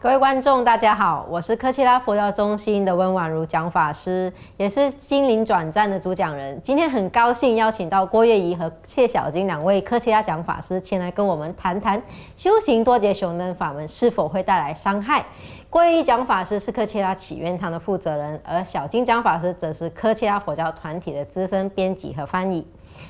各位观众，大家好，我是科切拉佛教中心的温婉如讲法师，也是心灵转站的主讲人。今天很高兴邀请到郭月仪和谢小金两位科切拉讲法师前来跟我们谈谈修行多杰雄灯法门是否会带来伤害。郭月仪讲法师是科切拉祈愿堂的负责人，而小金讲法师则是科切拉佛教团体的资深编辑和翻译。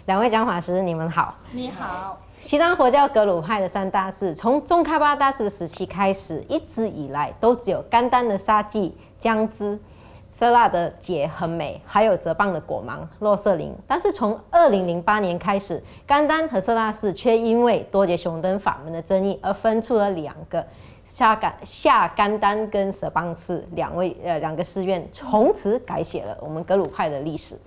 两位讲法师，你们好。你好。西藏佛教格鲁派的三大寺，从宗喀巴大师时期开始，一直以来都只有甘丹的沙棘、姜枝、色辣的结很美，还有泽邦的果芒、洛色林。但是从2008年开始，甘丹和色辣寺却因为多杰雄灯法门的争议而分出了两个下甘丹跟舍邦寺两个寺院，从此改写了我们格鲁派的历史。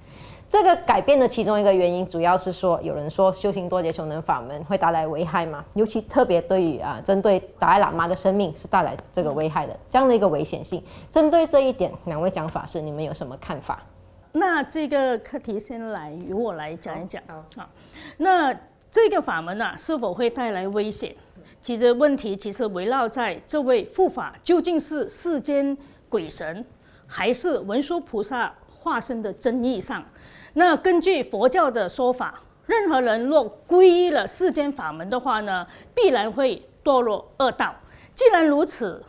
这个改变的其中一个原因，主要是说，有人说修行多杰雄灯法门会带来危害嘛，尤其特别对于针对达赖喇嘛的生命是带来这个危害的，这样的一个危险性。针对这一点，两位讲法师，你们有什么看法？那这个课题先由我来讲一讲。好，那这个法门是否会带来危险？其实问题围绕在这位护法究竟是世间鬼神，还是文殊菩萨化身的争议上。那根据佛教的说法，任何人若皈依了世间法门的话呢，必然会堕落恶道。既然如此，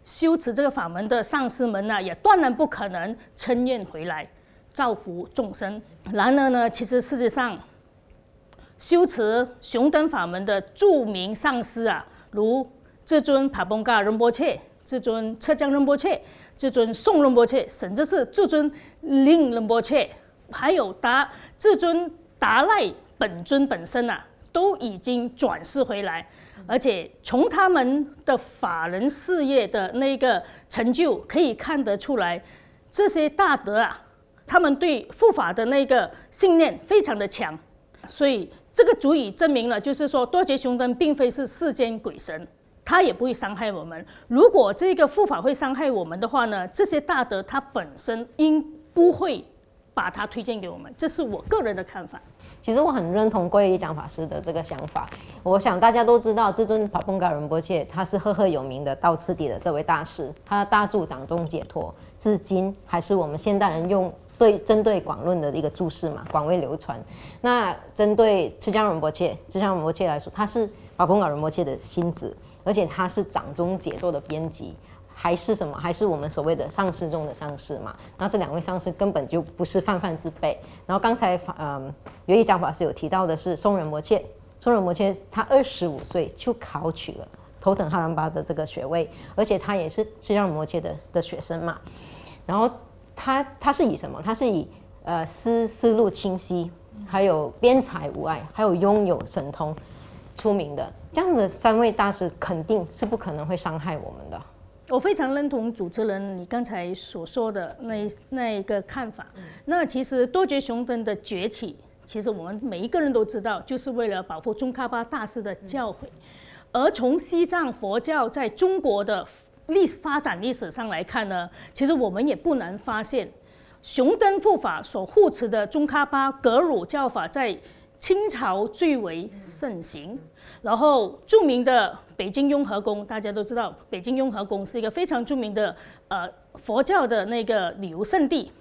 修持这个法门的上师们也断然不可能称愿回来造福众生。然而呢，其实事实上，修持雄灯法门的著名上师如至尊帕繃喀仁波切、至尊车江仁波切、至尊宋仁波切，甚至是至尊令仁波切，还有至尊达赖本尊本身都已经转世回来，而且从他们的法人事业的那个成就可以看得出来，这些大德他们对护法的那个信念非常的强，所以这个足以证明了，就是说多杰雄灯并非是世间鬼神，他也不会伤害我们。如果这个护法会伤害我们的话呢，这些大德他本身应不会把它推荐给我们，这是我个人的看法。其实我很认同皈依讲法师的这个想法。我想大家都知道，至尊帕繃喀仁波切他是赫赫有名的道次第的这位大师，他的大著《掌中解脱》至今还是我们现代人针对广论的一个注释嘛，广为流传。那针对赤江仁波切来说，他是帕繃喀仁波切的心子，而且他是《掌中解脱》的编辑。还是什么？还是我们所谓的上师中的上师嘛？那这两位上师根本就不是泛之辈。然后刚才月仪讲法师有提到的是松仁波切他25岁就考取了头等哈兰巴的这个学位，而且他也是赤江仁波切的学生嘛。然后他是以什么？他是以思路清晰，还有辩才无碍，还有拥有神通出名的。这样的三位大师肯定是不可能会伤害我们的。我非常认同主持人你刚才所说的那一个看法。那其实多杰雄灯的崛起，其实我们每一个人都知道，就是为了保护宗喀巴大师的教诲。而从西藏佛教在中国的发展历史上来看呢，其实我们也不难发现，雄灯护法所护持的宗喀巴格鲁教法在清朝最为盛行。然后著名的北京雍和宫，大家都知道，北京雍和宫是一个非常著名的佛教的那个旅游胜地。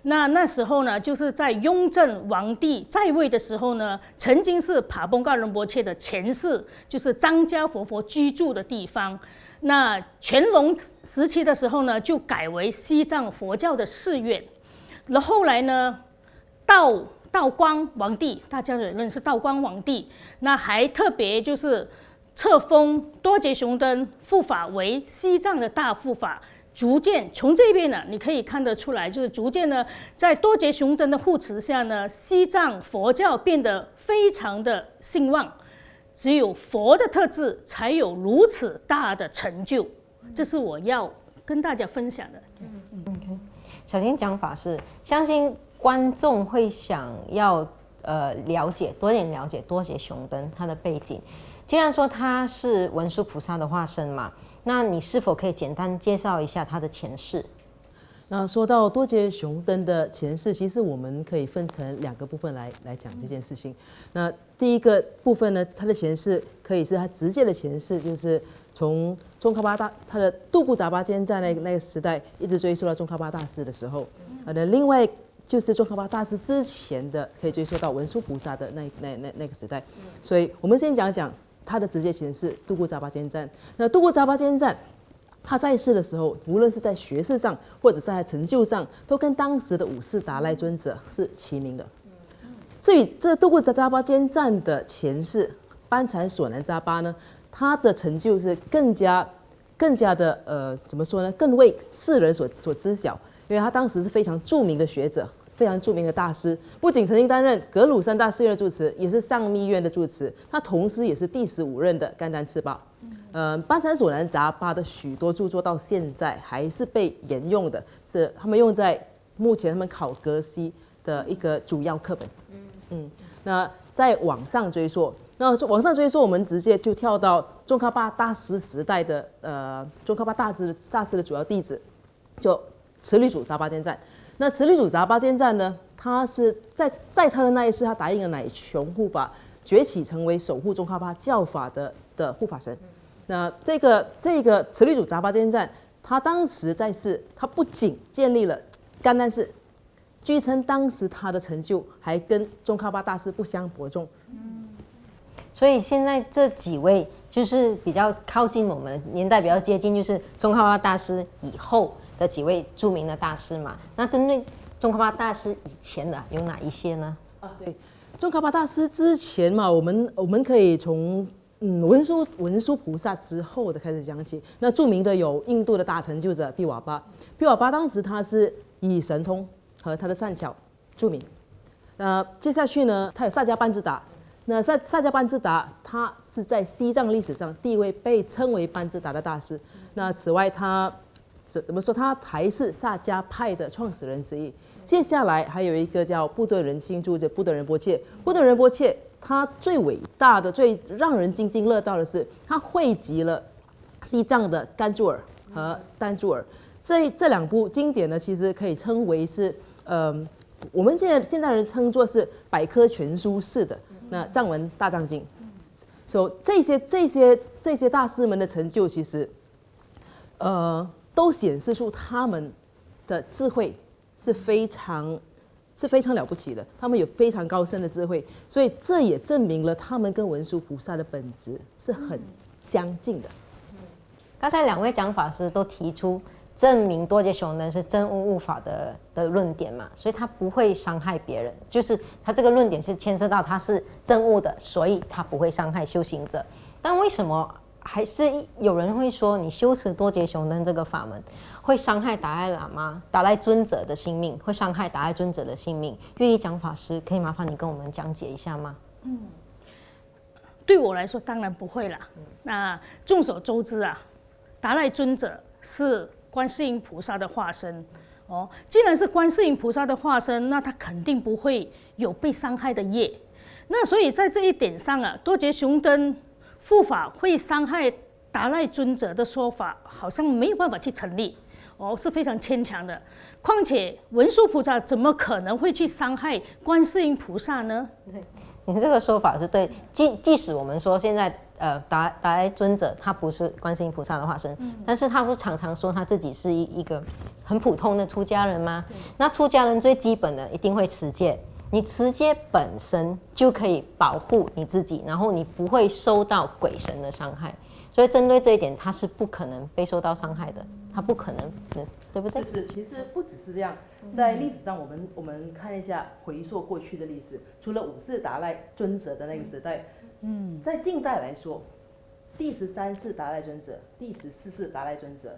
那时候呢，就是在雍正皇帝在位的时候呢，曾经是帕繃喀仁波切的前世，就是张家佛居住的地方。那乾隆时期的时候呢，就改为西藏佛教的寺院。然后后来呢，道光皇帝，大家也认识道光皇帝，那还特别就是册封多杰雄灯护法为西藏的大护法。逐渐从这边呢，你可以看得出来，就是逐渐呢，在多杰雄灯的护持下呢，西藏佛教变得非常的兴旺。只有佛的特质，才有如此大的成就。这是我要跟大家分享的。OK， 小金讲法是相信观众会想要多点了解多杰雄灯他的背景。既然说他是文殊菩萨的化身嘛，那你是否可以简单介绍一下他的前世？那说到多杰雄登的前世，其实我们可以分成2个部分来讲这件事情。那第一个部分呢，他的前世可以是他直接的前世，就是从宗喀巴他的杜布扎巴坚在那个时代一直追溯到宗喀巴大师的时候。那另外就是宗喀巴大师之前的，可以追溯到文殊菩萨的那个时代。所以我们先讲他的直接前世杜布扎巴坚赞。那杜布扎巴坚赞，他在世的时候，无论是在学识上或者在成就上，都跟当时的五世达赖尊者是齐名的。至于这杜布扎巴坚赞的前世班禅索南扎巴呢，他的成就是更加的怎么说呢？更为世人所知晓，因为他当时是非常著名的学者，非常著名的大师，不仅曾经担任格鲁三大寺院的住持，也是上密院的住持，他同时也是第15任的甘丹赤巴。班禅索南扎巴的许多著作到现在还是被沿用的，是他们用在目前他们考格西的一个主要课本。那再往上追溯，我们直接就跳到宗喀巴大师时代的宗喀巴大师的主要弟子，就慈律主扎巴坚赞。那慈律主扎巴坚赞呢，他是在他的那一世，他答应了乃琼护法，崛起成为守护宗喀巴教法的护法神。那这个慈律主扎巴坚赞，他当时在世，他不仅建立了甘丹寺，据称当时他的成就还跟宗喀巴大师不相伯仲。所以现在这几位就是比较靠近我们年代比较接近，就是宗喀巴大师以后的几位著名的大师嘛。那针对宗喀巴大师以前的有哪一些呢？对，宗喀巴大师之前嘛，我们可以从文殊菩萨之后的开始讲起。那著名的有印度的大成就者毕瓦巴。毕瓦巴当时他是以神通和他的善巧著名。接下去呢，他有萨迦班智达。那萨迦班智达，他是在西藏历史上第一位被称为班智达的大师。那此外，他怎么说？他还是萨迦派的创始人之一。接下来还有一个叫布顿仁钦珠者布顿仁波切。布顿仁波切，他最伟大的、最让人津津乐道的是，他汇集了西藏的甘珠尔和丹珠尔这2部经典呢，其实可以称为是我们现代人称作是百科全书式的那藏文大藏经。所以这些大师们的成就，其实都显示出他们的智慧是非常了不起的，他们有非常高深的智慧，所以这也证明了他们跟文殊菩萨的本质是很相近的。刚才2位讲法师都提出证明多杰雄登是真悟悟法的论点嘛，所以他不会伤害别人，就是他这个论点是牵涉到他是真悟的，所以他不会伤害修行者。但为什么还是有人会说你修持多杰雄登这个法门会伤害达赖喇嘛、达赖尊者的性命，会伤害达赖尊者的性命？愿意讲法师可以麻烦你跟我们讲解一下吗？对我来说当然不会啦。那众所周知啊，达赖尊者是观世音菩萨的化身哦。既然是观世音菩萨的化身，那他肯定不会有被伤害的业。那所以在这一点上啊，多杰雄登护法会伤害达赖尊者的说法，好像没有办法去成立哦，是非常牵强的。况且文殊菩萨怎么可能会去伤害观世音菩萨呢？对，你这个说法是对。即使我们说现在达赖尊者他不是观世音菩萨的化身，但是他不是常常说他自己是一个很普通的出家人吗？那出家人最基本的一定会持戒，你持戒本身就可以保护你自己，然后你不会受到鬼神的伤害。所以针对这一点，他是不可能被受到伤害的，他不可能，对不对？是，其实不只是这样，在历史上我们看一下回溯过去的历史，除了5世达赖尊者的那个时代，在近代来说，第13世达赖尊者、第14世达赖尊者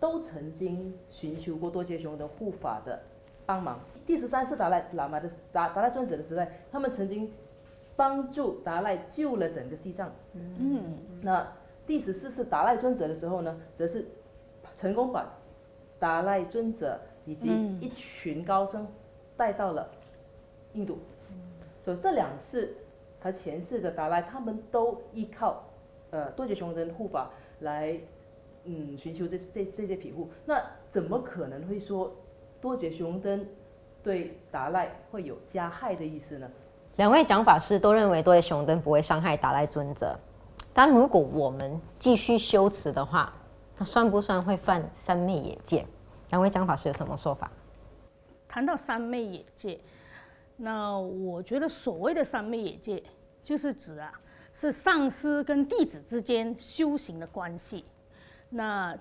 都曾经寻求过多杰雄登护法的帮忙。第13世达赖喇嘛的达赖尊者的时代，他们曾经帮助达赖救了整个西藏。那第14世达赖尊者的时候呢，则是成功把达赖尊者以及一群高僧带到了印度。所以这2世和前世的达赖，他们都依靠多杰雄登护法来寻求这些庇护。那怎么可能会说多杰雄灯对达赖会有加害的意思呢？两位讲法师都认为多杰雄灯不会伤害达赖尊者，但如果我们继续修持的话，那算不算会犯三昧野戒？两位讲法师有什么说法？谈到三昧野戒，那我觉得所谓的三昧野戒，就是指是上师跟弟子之间修行的关系。那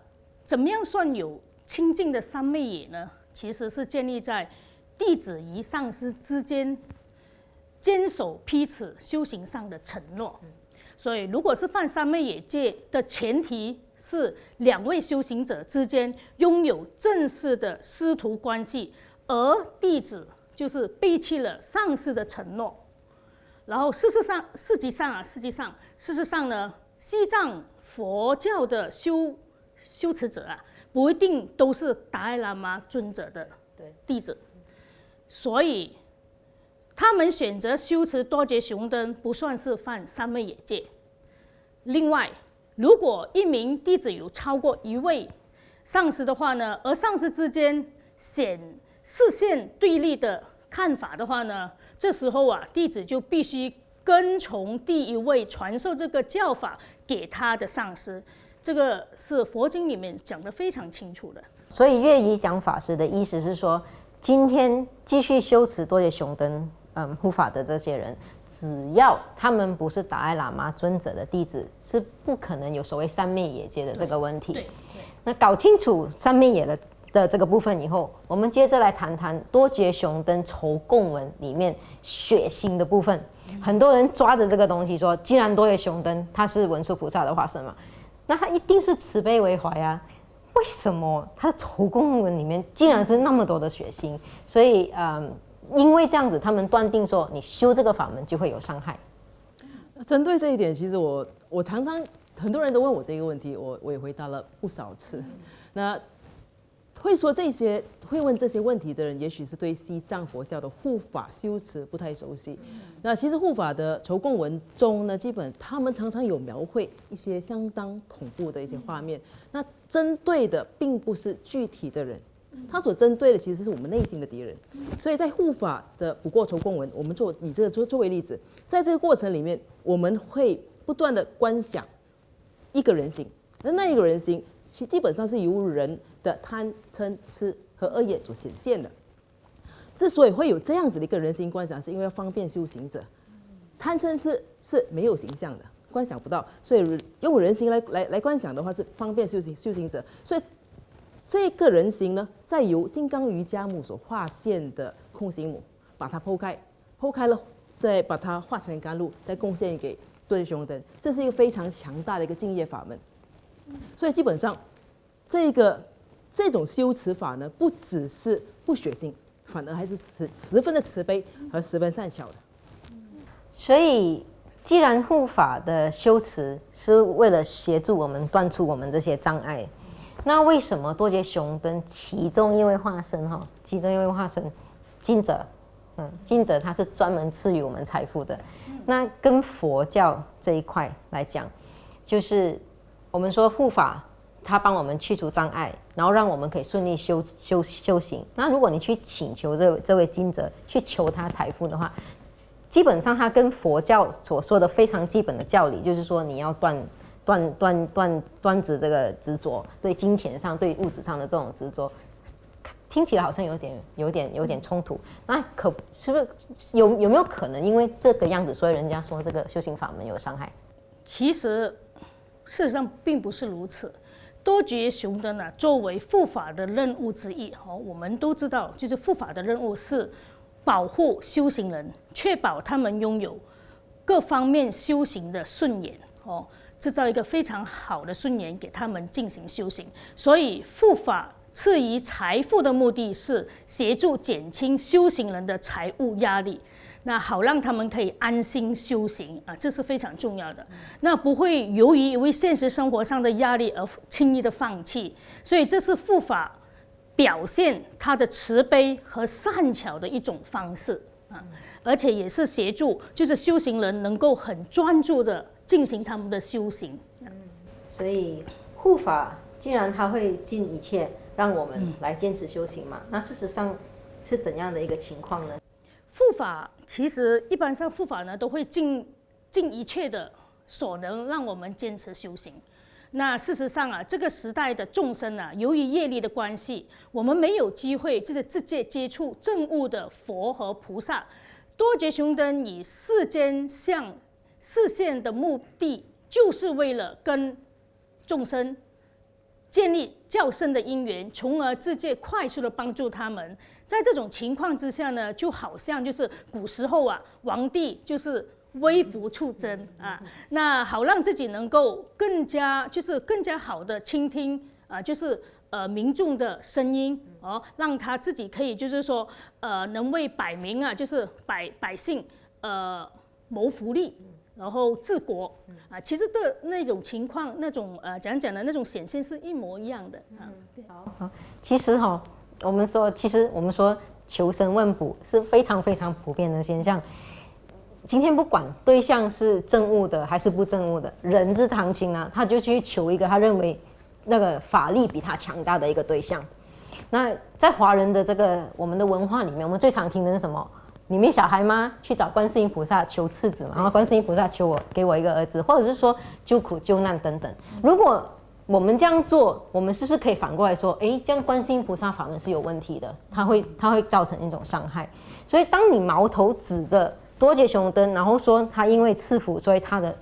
怎么样算有清净的三昧野呢？其实是建立在弟子与上师之间坚守彼此修行上的承诺。所以，如果是犯三昧野戒的前提是两位修行者之间拥有正式的师徒关系，而弟子就是背弃了上师的承诺。然后，事实上呢，西藏佛教的修持者不一定都是达赖喇嘛尊者的弟子，所以他们选择修持多杰雄灯不算是犯三昧野戒。另外，如果一名弟子有超过一位上师的话呢，而上师之间视线对立的看法的话呢，这时候弟子就必须跟从第一位传授这个教法给他的上师。这个是佛经里面讲得非常清楚的。所以月仪讲法师的意思是说，今天继续修持多杰雄灯护法的这些人，只要他们不是达赖喇嘛尊者的弟子，是不可能有所谓三昧野戒的这个问题。那搞清楚三昧野的这个部分以后，我们接着来谈谈多杰雄灯酬供文里面血腥的部分。很多人抓着这个东西说，既然多杰雄灯他是文殊菩萨的化身嘛，那他一定是慈悲为怀啊。为什么他的酬供文里面竟然是那么多的血腥？所以因为这样子，他们断定说你修这个法门就会有伤害。针对这一点，其实我常常很多人都问我这个问题，我也回答了不少次。那会问这些问题的人，也许是对西藏佛教的护法修持不太熟悉。那其实护法的酬供文中呢，基本他们常常有描绘一些相当恐怖的一些画面。那针对的并不是具体的人，他所针对的其实是我们内心的敌人。所以在护法的补过酬供文，我们以这个作为例子，在这个过程里面，我们会不断的观想一个人形，那一个人形基本上是由人的贪嗔痴和恶业所显现的。之所以会有这样子的一个人形观想，是因为要方便修行者。贪嗔痴是没有形象的，观想不到，所以用人形来观想的话，是方便修行者。所以这个人形呢，再由金刚瑜伽母所化现的空行母把它剖开了，再把它化成甘露，再贡献给多杰雄灯。这是一个非常强大的一个净业法门。所以基本上，这种修持法呢，不只是不血腥，反而还是十分的慈悲和十分善巧的。所以，既然护法的修持是为了协助我们断除我们这些障碍，那为什么多杰雄灯其中一位化身金者，金者他是专门赐予我们财富的？那跟佛教这一块来讲，就是我们说护法他帮我们去除障碍，然后让我们可以顺利修行。那如果你去请求这位金者去求他财富的话，基本上他跟佛教所说的非常基本的教理，就是说你要断止这个执着，对金钱上、对物质上的这种执着，听起来好像有点冲突。那是不是有没有可能因为这个样子，所以人家说这个修行法门有伤害？其实事实上并不是如此。多杰雄灯作为护法的任务之一，我们都知道，就是护法的任务是保护修行人，确保他们拥有各方面修行的顺延，制造一个非常好的顺延给他们进行修行。所以护法赐予财富的目的是协助减轻修行人的财务压力，那好让他们可以安心修行这是非常重要的。那不会由于因为现实生活上的压力而轻易的放弃，所以这是护法表现他的慈悲和善巧的一种方式而且也是协助就是修行人能够很专注的进行他们的修行。所以护法既然他会尽一切让我们来坚持修行嘛。那事实上是怎样的一个情况呢？护法其实一般上护法呢都会尽一切的所能让我们坚持修行。那事实上啊，这个时代的众生啊，由于业力的关系，我们没有机会就是直接接触正悟的佛和菩萨。多杰雄灯以世间相示现的目的，就是为了跟众生建立较深的因缘，从而直接快速的帮助他们。在这种情况之下呢，就好像就是古时候啊，皇帝就是微服出征啊，那好让自己能够更加好的倾听啊，就是民众的声音哦，让他自己可以就是说能为百民啊，就是百姓谋福利。然后治国啊，其实的那种情况，那种讲的那种显现是一模一样的啊。好，其实我们说求神问卜是非常非常普遍的现象。今天不管对象是正悟的还是不正悟的，人之常情啊，他就去求一个他认为那个法力比他强大的一个对象。那在华人的这个我们的文化里面，我们最常听的是什么？你没小孩吗？去找观世音菩萨求次子嘛，然后观世音菩萨给我一个儿子，或者是说救苦救难等等。如果我们这样做，我们是不是可以反过来说，这样观世音菩萨法门是有问题的，它会造成一种伤害。所以当你矛头指着多杰雄灯，然后说他因为赐福，所以他的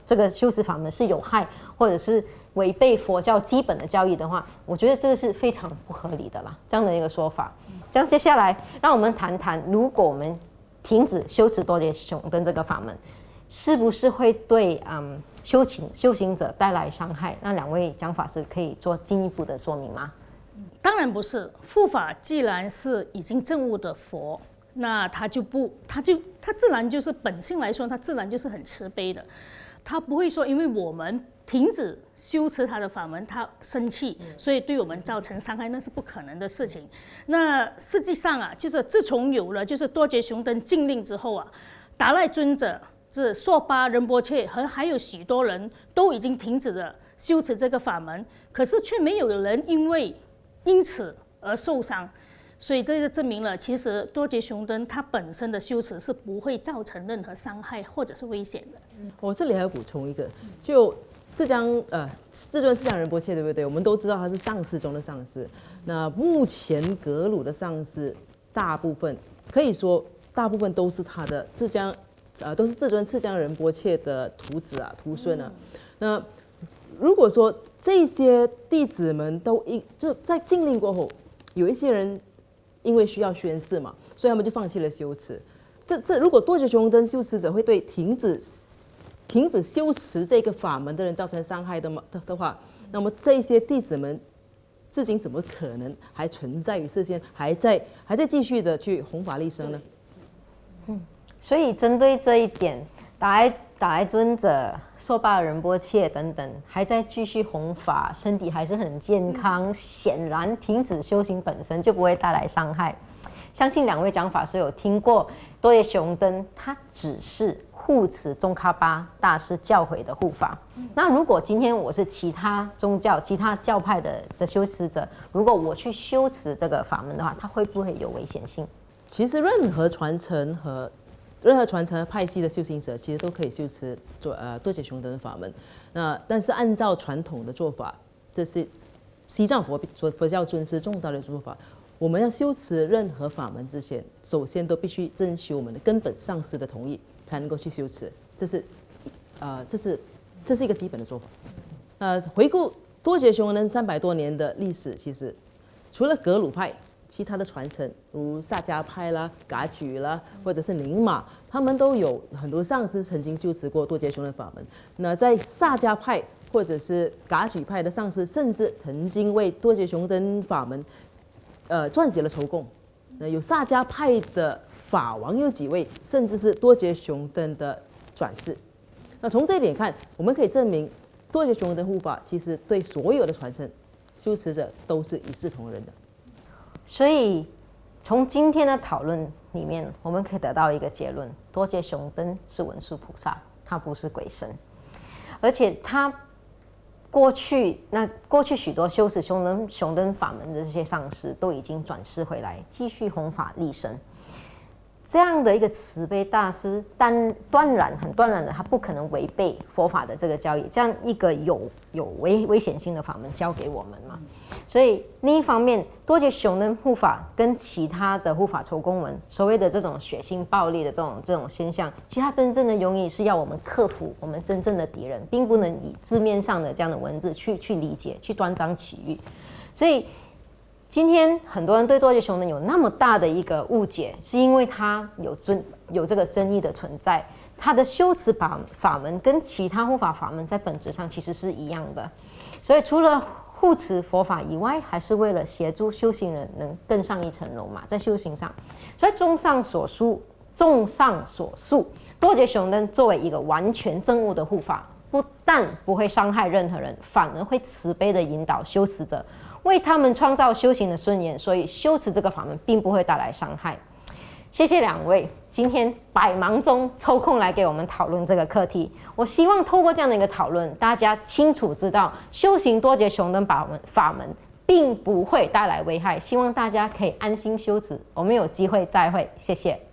这个修持法门是有害，或者是违背佛教基本的教义的话，我觉得这个是非常不合理的啦，这样的一个说法。这样接下来让我们谈谈，如果我们停止修持多杰雄灯这个法门，是不是会对修行者带来伤害？那两位讲法师可以做进一步的说明吗？当然不是，护法既然是已经证悟的佛，那他自然就是本性来说，他自然就是很慈悲的，他不会说因为我们停止修持他的法门，他生气，所以对我们造成伤害，那是不可能的事情。那实际上啊，就是自从有了就是多杰雄灯禁令之后啊，达赖尊者、是硕巴仁波切和还有许多人都已经停止了修持这个法门，可是却没有人因此而受伤。所以这就证明了，其实多杰雄灯它本身的修持是不会造成任何伤害或者是危险的。我这里还要补充一个，就至尊释迦仁波切，对不对？我们都知道他是上师中的上师。那目前格鲁的上师，大部分都是他的都是至尊释迦仁波切的徒子啊、徒孙啊。那如果说这些弟子们就在禁令过后，有一些人因为需要宣誓嘛，所以他们就放弃了修持。如果多杰雄灯修持者会对停止修持这个法门的人造成伤害的话，那么这些弟子们至今怎么可能还存在于世间，还在继续的去弘法利生呢？所以针对这一点，达赖尊者、硕巴仁波切等等还在继续弘法，身体还是很健康，显然停止修行本身就不会带来伤害。相信两位讲法师有听过多杰雄灯，它只是护持宗喀巴大师教诲的护法。那如果今天我是其他宗教、其他教派的修持者，如果我去修持这个法门的话，它会不会有危险性？其实任何传承和派系的修行者，其实都可以修持多杰雄灯的法门。但是按照传统的做法，这是西藏佛教尊师重道的做法。我们要修持任何法门之前，首先都必须征求我们的根本上师的同意，才能够去修持。这是一个基本的做法。回顾多杰雄灯300多年的历史，其实除了格鲁派，其他的传承如萨迦派啦、噶举啦，或者是宁玛，他们都有很多上师曾经修持过多杰雄灯法门。那在萨迦派或者是噶举派的上师，甚至曾经为多杰雄灯法门撰写了筹供。有萨迦派的法王有几位，甚至是多杰雄灯的转世。那从这一点看，我们可以证明多杰雄灯护法其实对所有的传承修持者都是一视同仁的。所以从今天的讨论里面，我们可以得到一个结论：多杰雄灯是文殊菩萨，他不是鬼神，而且他过去许多修持雄灯法门的这些上师都已经转世回来，继续弘法利生。这样的一个慈悲大师，很断然的，他不可能违背佛法的这个教义，这样一个有危险性的法门交给我们嘛。所以另一方面，多杰雄灯护法跟其他的护法筹公文，所谓的这种血腥暴力的这种现象，其实它真正的用意是要我们克服我们真正的敌人，并不能以字面上的这样的文字去理解，去断章取义。所以今天很多人对多杰雄灯有那么大的一个误解，是因为它有这个争议的存在。它的修持法门跟其他护法法门在本质上其实是一样的，所以除了护持佛法以外，还是为了协助修行人能更上一层楼嘛，在修行上。所以综上所述，多杰雄灯作为一个完全正悟的护法，不但不会伤害任何人，反而会慈悲的引导修持者，为他们创造修行的顺延，所以修持这个法门并不会带来伤害。谢谢两位今天百忙中抽空来给我们讨论这个课题。我希望透过这样的一个讨论，大家清楚知道修行多杰雄灯法门并不会带来危害，希望大家可以安心修持。我们有机会再会，谢谢。